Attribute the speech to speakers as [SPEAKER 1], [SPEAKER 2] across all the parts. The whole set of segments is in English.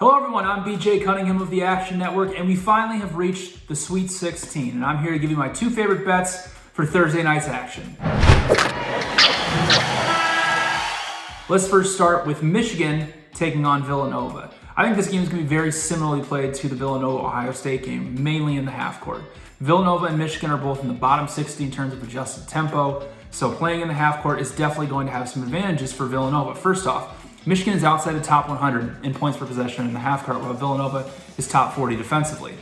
[SPEAKER 1] Hello everyone, I'm BJ Cunningham of the Action Network, and we finally have reached the Sweet 16, and I'm here to give you my two favorite bets for Thursday night's action. Let's first start with Michigan taking on Villanova. I think this game is going to be very similarly played to the Villanova-Ohio State game, mainly in the half court. Villanova and Michigan are both in the bottom 60 in terms of adjusted tempo, so playing in the half court is definitely going to have some advantages for Villanova. First off, Michigan is outside the top 100 in points per possession in the half court, while Villanova is top 40 defensively.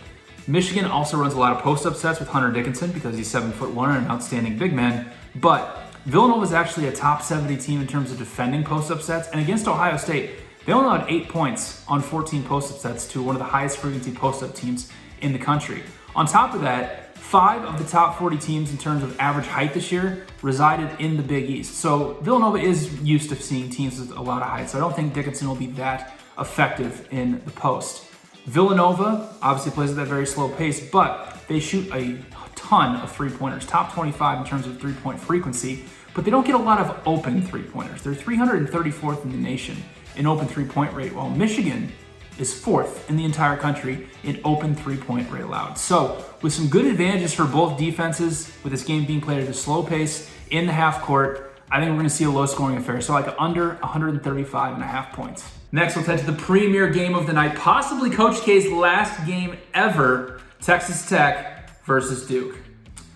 [SPEAKER 1] Michigan also runs a lot of post-up sets with Hunter Dickinson because he's 7'1" and an outstanding big man, but Villanova is actually a top 70 team in terms of defending post-up sets, and against Ohio State, they only allowed 8 points on 14 post-up sets to one of the highest frequency post-up teams in the country. On top of that, 5 of the top 40 teams in terms of average height this year resided in the Big East. So Villanova is used to seeing teams with a lot of height, so I don't think Dickinson will be that effective in the post. Villanova obviously plays at that very slow pace, but they shoot a ton of three-pointers, top 25 in terms of three-point frequency, but they don't get a lot of open three-pointers. They're 334th in the nation in open three-point rate, while Michigan is 4th in the entire country in open three-point rate allowed. So with some good advantages for both defenses, with this game being played at a slow pace in the half court, I think we're going to see a low-scoring affair, so like under 135.5 points. Next, we'll head to the premier game of the night, possibly Coach K's last game ever, Texas Tech versus Duke.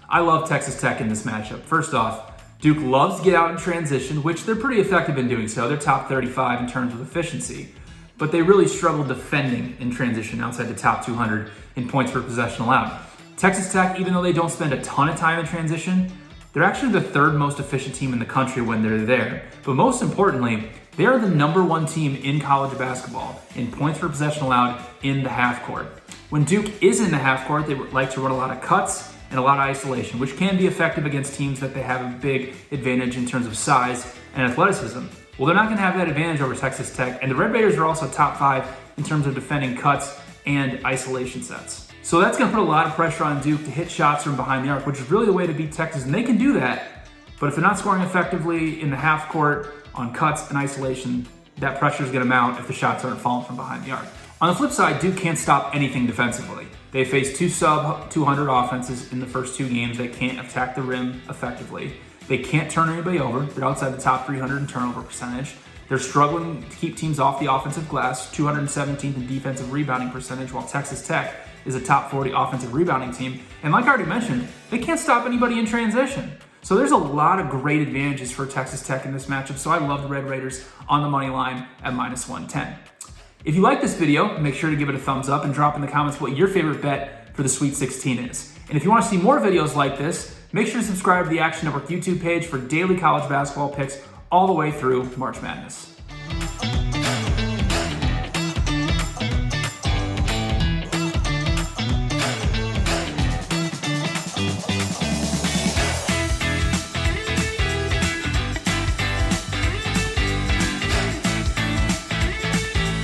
[SPEAKER 1] I love Texas Tech in this matchup. First off, Duke loves to get out in transition, which they're pretty effective in doing so. They're top 35 in terms of efficiency, but they really struggle defending in transition outside the top 200 in points per possession allowed. Texas Tech, even though they don't spend a ton of time in transition, they're actually the third most efficient team in the country when they're there. But most importantly, they are the #1 team in college basketball in points per possession allowed in the half court. When Duke is in the half court, they like to run a lot of cuts and a lot of isolation, which can be effective against teams that they have a big advantage in terms of size and athleticism. Well, they're not going to have that advantage over Texas Tech, and the Red Raiders are also top 5 in terms of defending cuts and isolation sets. So that's going to put a lot of pressure on Duke to hit shots from behind the arc, which is really the way to beat Texas, and they can do that, but if they're not scoring effectively in the half court on cuts and isolation, that pressure is going to mount if the shots aren't falling from behind the arc. On the flip side, Duke can't stop anything defensively. They faced 2 sub-200 offenses in the first 2 games that can't attack the rim effectively. They can't turn anybody over. They're outside the top 300 in turnover percentage. They're struggling to keep teams off the offensive glass, 217th in defensive rebounding percentage, while Texas Tech is a top 40 offensive rebounding team. And like I already mentioned, they can't stop anybody in transition. So there's a lot of great advantages for Texas Tech in this matchup, so I love the Red Raiders on the money line at -110. If you like this video, make sure to give it a thumbs up and drop in the comments what your favorite bet for the Sweet 16 is. And if you want to see more videos like this, make sure to subscribe to the Action Network YouTube page for daily college basketball picks all the way through March Madness.